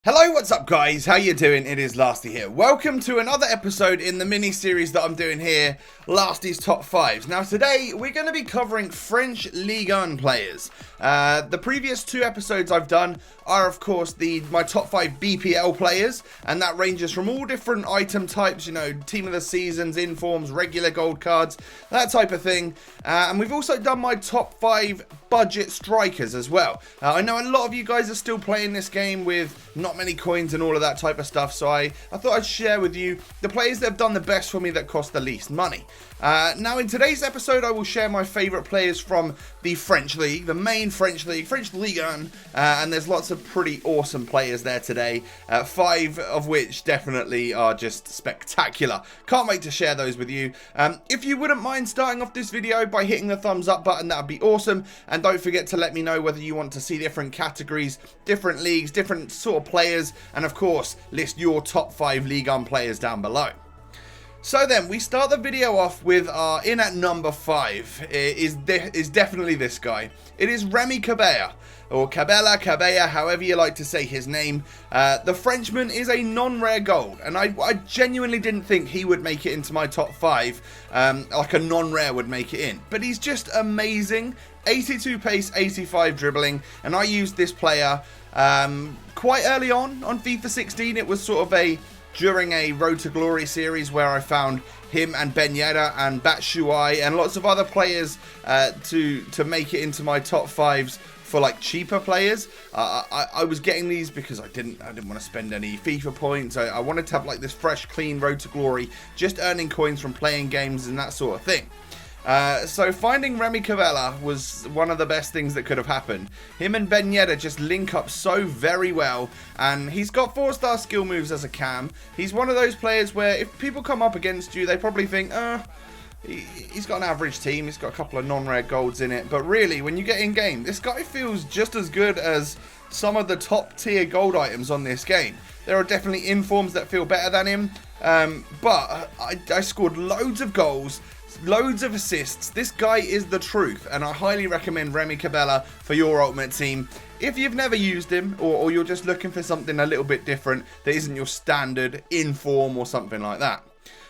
Hello, what's up guys? How you doing? It is Lasty here. Welcome to another episode in the mini-series that I'm doing here, Lasty's Top 5s. Now today, we're going to be covering French Ligue 1 players. The previous two episodes I've done are of course my top 5 BPL players, and that ranges from all different item types, you know, team of the seasons, informs, regular gold cards, that type of thing. And we've also done my top 5 budget strikers as well. I know a lot of you guys are still playing this game with not many coins and all of that type of stuff, so I thought I'd share with you the players that have done the best for me that cost the least money. Now in today's episode I will share my favourite players from the French League, the main French League, French Ligue 1, and there's lots of pretty awesome players there today, 5 of which definitely are just spectacular. Can't wait to share those with you. If you wouldn't mind starting off this video by hitting the thumbs up button, that would be awesome, and don't forget to let me know whether you want to see different categories, different leagues, different sort of players, and of course list your top 5 Ligue 1 players down below. So then, we start the video off with our in at number 5 is definitely this guy. It is Remy Cabella, or Cabella, however you like to say his name. The Frenchman is a non-rare gold, and I genuinely didn't think he would make it into my top 5, like a non-rare would make it in. But he's just amazing. 82 pace, 85 dribbling, and I used this player quite early on FIFA 16. It was sort of during a Road to Glory series where I found him and Yetta and Batshuayi and lots of other players to make it into my top 5s for like cheaper players. I was getting these because I didn't want to spend any FIFA points. I wanted to have like this fresh, clean Road to Glory, just earning coins from playing games and that sort of thing. So finding Remy Cabella was one of the best things that could have happened. Him and Yetta just link up so very well, and he's got 4-star skill moves as a cam. He's one of those players where if people come up against you, they probably think, he's got an average team, he's got a couple of non-rare golds in it. But really, when you get in game, this guy feels just as good as some of the top tier gold items on this game. There are definitely informs that feel better than him, but I scored loads of goals, loads of assists. This guy is the truth, and I highly recommend Remy Cabella for your ultimate team. If you've never used him, or you're just looking for something a little bit different that isn't your standard inform or something like that.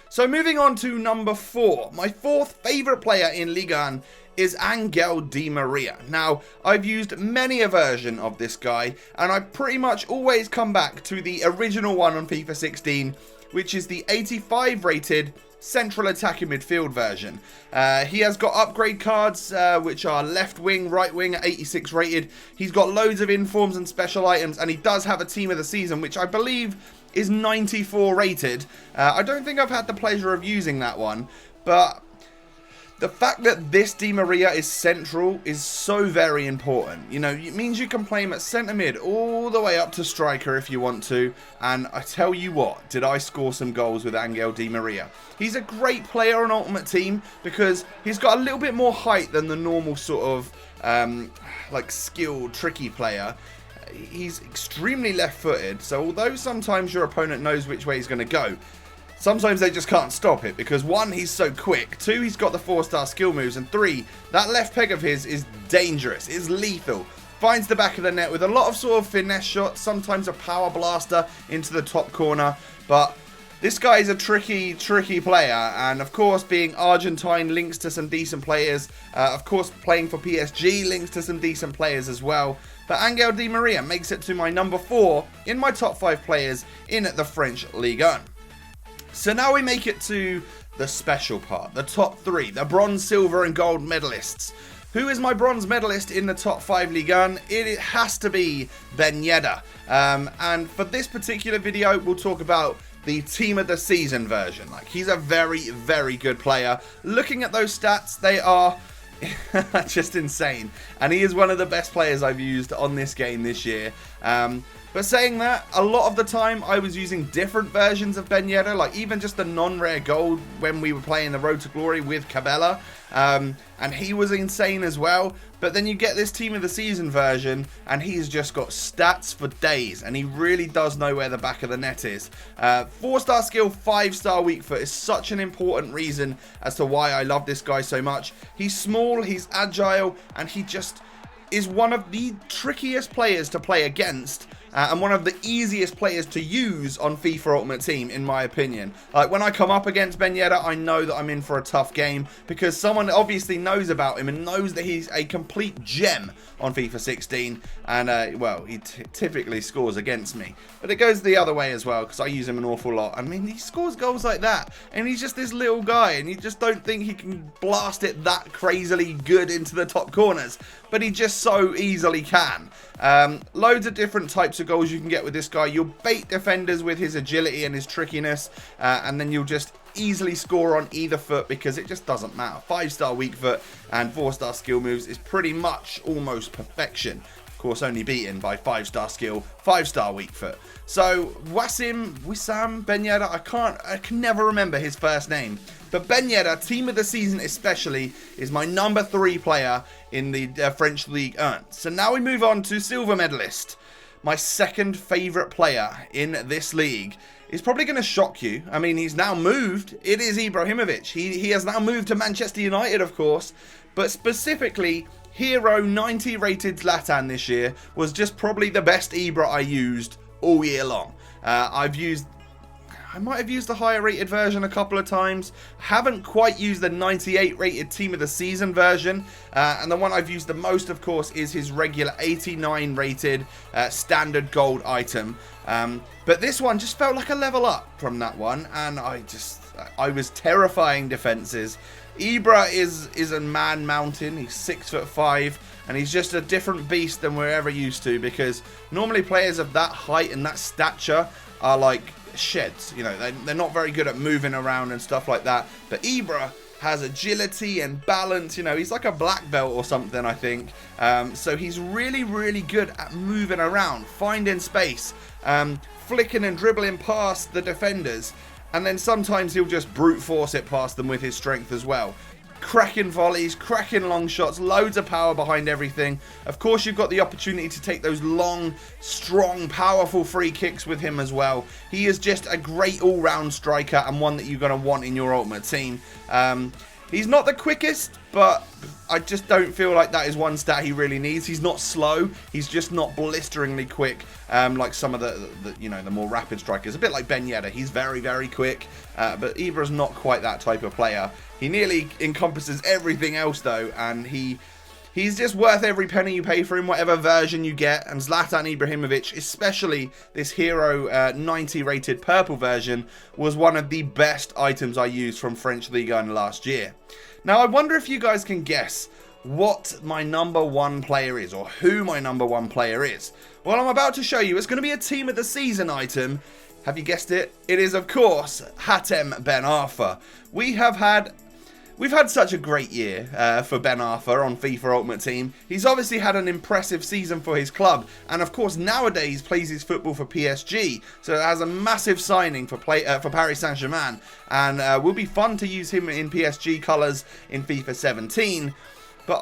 So moving on to number 4, my 4th favourite player in Ligue 1 is Angel Di Maria. Now, I've used many a version of this guy, and I pretty much always come back to the original one on FIFA 16, which is the 85 rated central attacking midfield version. He has got upgrade cards which are left wing, right wing at 86 rated. He's got loads of informs and special items, and he does have a team of the season which I believe is 94 rated. I don't think I've had the pleasure of using that one, but the fact that this Di Maria is central is so very important. You know, it means you can play him at centre mid all the way up to striker if you want to. And I tell you what, did I score some goals with Angel Di Maria. He's a great player on Ultimate Team because he's got a little bit more height than the normal sort of like skilled, tricky player. He's extremely left-footed, so although sometimes your opponent knows which way he's going to go, sometimes they just can't stop it because 1, he's so quick, 2, he's got the 4-star skill moves, and 3, that left peg of his is dangerous, it's lethal. Finds the back of the net with a lot of sort of finesse shots, sometimes a power blaster into the top corner, but this guy is a tricky player, and of course being Argentine links to some decent players, of course playing for PSG links to some decent players as well. But Angel Di Maria makes it to my number 4 in my top 5 players in the French Ligue 1. So now we make it to the special part, the top 3, the bronze, silver and gold medalists. Who is my bronze medalist in the top 5 Ligue 1? It has to be Yetta. And for this particular video, we'll talk about the team of the season version. Like, he's a very, very good player. Looking at those stats, they are just insane, and he is one of the best players I've used on this game this year. But saying that, a lot of the time I was using different versions of Yetta, like even just the non-rare gold when we were playing the Road to Glory with Cabella, and he was insane as well. But then you get this team of the season version, and he's just got stats for days, and he really does know where the back of the net is. 4-star skill, 5-star weak foot is such an important reason as to why I love this guy so much. He's small, he's agile, and he just is one of the trickiest players to play against and one of the easiest players to use on FIFA Ultimate Team, in my opinion. Like, when I come up against Yetta, I know that I'm in for a tough game, because someone obviously knows about him and knows that he's a complete gem on FIFA 16, and well, he typically scores against me. But it goes the other way as well, because I use him an awful lot. I mean, he scores goals like that, and he's just this little guy, and you just don't think he can blast it that crazily good into the top corners, but he just so easily can. Loads of different types of goals you can get with this guy. You'll bait defenders with his agility and his trickiness, and then you'll just easily score on either foot, because it just doesn't matter. 5-star weak foot and 4-star skill moves is pretty much almost perfection. Of course, only beaten by 5-star skill, 5-star weak foot. So Wissam Ben Yedder, I can never remember his first name. But Ben Yedder, team of the season especially, is my number 3 player in the French Ligue 1. So now we move on to silver medalist. My second favourite player in this league is probably going to shock you. I mean, he's now moved. It is Ibrahimovic. He has now moved to Manchester United, of course. But specifically, Hero 90 rated Zlatan this year was just probably the best Ibra I used all year long. I might have used the higher rated version a couple of times. Haven't quite used the 98 rated team of the season version. And the one I've used the most, of course, is his regular 89 rated standard gold item. But this one just felt like a level up from that one. And I was terrifying defenses. Ibra is a man mountain. He's 6'5", and he's just a different beast than we're ever used to, because normally players of that height and that stature are like sheds. You know, they're not very good at moving around and stuff like that. But Ibra has agility and balance. You know, he's like a black belt or something, I think. So he's really, really good at moving around, finding space, flicking and dribbling past the defenders. And then sometimes he'll just brute force it past them with his strength as well. Cracking volleys, cracking long shots, loads of power behind everything. Of course, you've got the opportunity to take those long, strong, powerful free kicks with him as well. He is just a great all-round striker, and one that you're going to want in your ultimate team. He's not the quickest, but I just don't feel like that is one stat he really needs. He's not slow. He's just not blisteringly quick, like some of the more rapid strikers. A bit like Ben Yedder. He's very, very quick, but Ibra's not quite that type of player. He nearly encompasses everything else, though, and he's just worth every penny you pay for him, whatever version you get. And Zlatan Ibrahimovic, especially this Hero 90 rated purple version, was one of the best items I used from French Ligue 1 last year. Now, I wonder if you guys can guess what my number 1 player is, or who my number 1 player is. Well, I'm about to show you. It's going to be a team of the season item. Have you guessed it? It is, of course, Hatem Ben Arfa. We've had such a great year for Ben Arfa on FIFA Ultimate Team. He's obviously had an impressive season for his club, and of course nowadays plays his football for PSG, so it has a massive signing for Paris Saint-Germain, and will be fun to use him in PSG colours in FIFA 17. But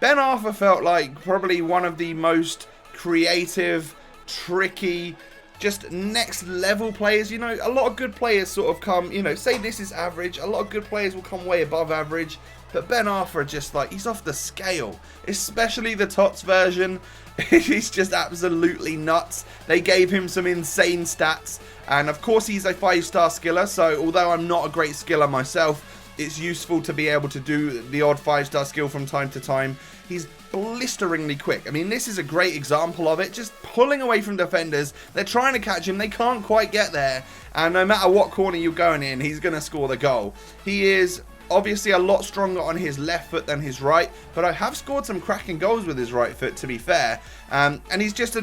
Ben Arfa felt like probably one of the most creative, tricky, just next level players. You know, a lot of good players sort of come, you know, say this is average, a lot of good players will come way above average, but Ben Arfa just like, he's off the scale, especially the TOTS version. He's just absolutely nuts. They gave him some insane stats, and of course he's a 5-star skiller, so although I'm not a great skiller myself, it's useful to be able to do the odd 5-star skill from time to time. He's blisteringly quick. I mean, this is a great example of it. Just pulling away from defenders. They're trying to catch him. They can't quite get there. And no matter what corner you're going in, he's going to score the goal. He is obviously a lot stronger on his left foot than his right, but I have scored some cracking goals with his right foot, to be fair. And he's just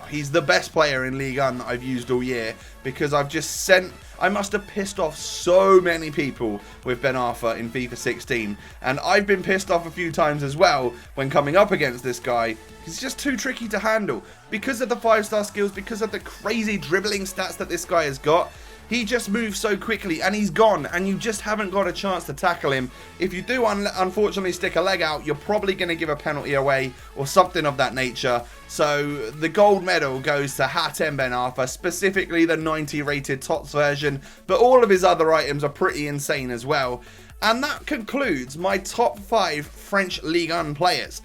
he's the best player in Ligue 1 that I've used all year, because I must have pissed off so many people with Ben Arfa in FIFA 16, and I've been pissed off a few times as well when coming up against this guy. He's just too tricky to handle because of the 5-star skills, because of the crazy dribbling stats that this guy has got. He just moves so quickly, and he's gone, and you just haven't got a chance to tackle him. If you do unfortunately stick a leg out, you're probably going to give a penalty away or something of that nature. So the gold medal goes to Hatem Ben Arfa, specifically the 90 rated TOTS version, but all of his other items are pretty insane as well. And that concludes my top 5 French Ligue 1 players.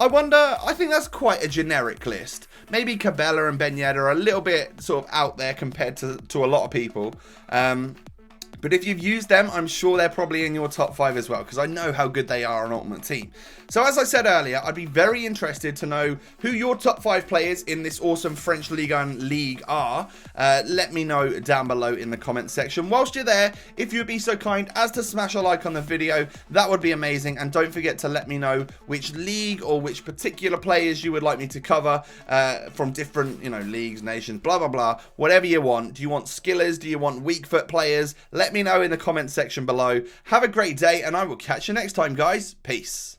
I think that's quite a generic list. Maybe Cabella and Yetta are a little bit sort of out there compared to a lot of people. But if you've used them, I'm sure they're probably in your top 5 as well, because I know how good they are on Ultimate Team. So as I said earlier, I'd be very interested to know who your top 5 players in this awesome French Ligue 1 league are. Let me know down below in the comment section. Whilst you're there, if you'd be so kind as to smash a like on the video, that would be amazing. And don't forget to let me know which league or which particular players you would like me to cover from different, leagues, nations, blah, blah, blah. Whatever you want. Do you want skillers? Do you want weak foot players? Let me know in the comment section below. Have a great day, and I will catch you next time, guys. Peace.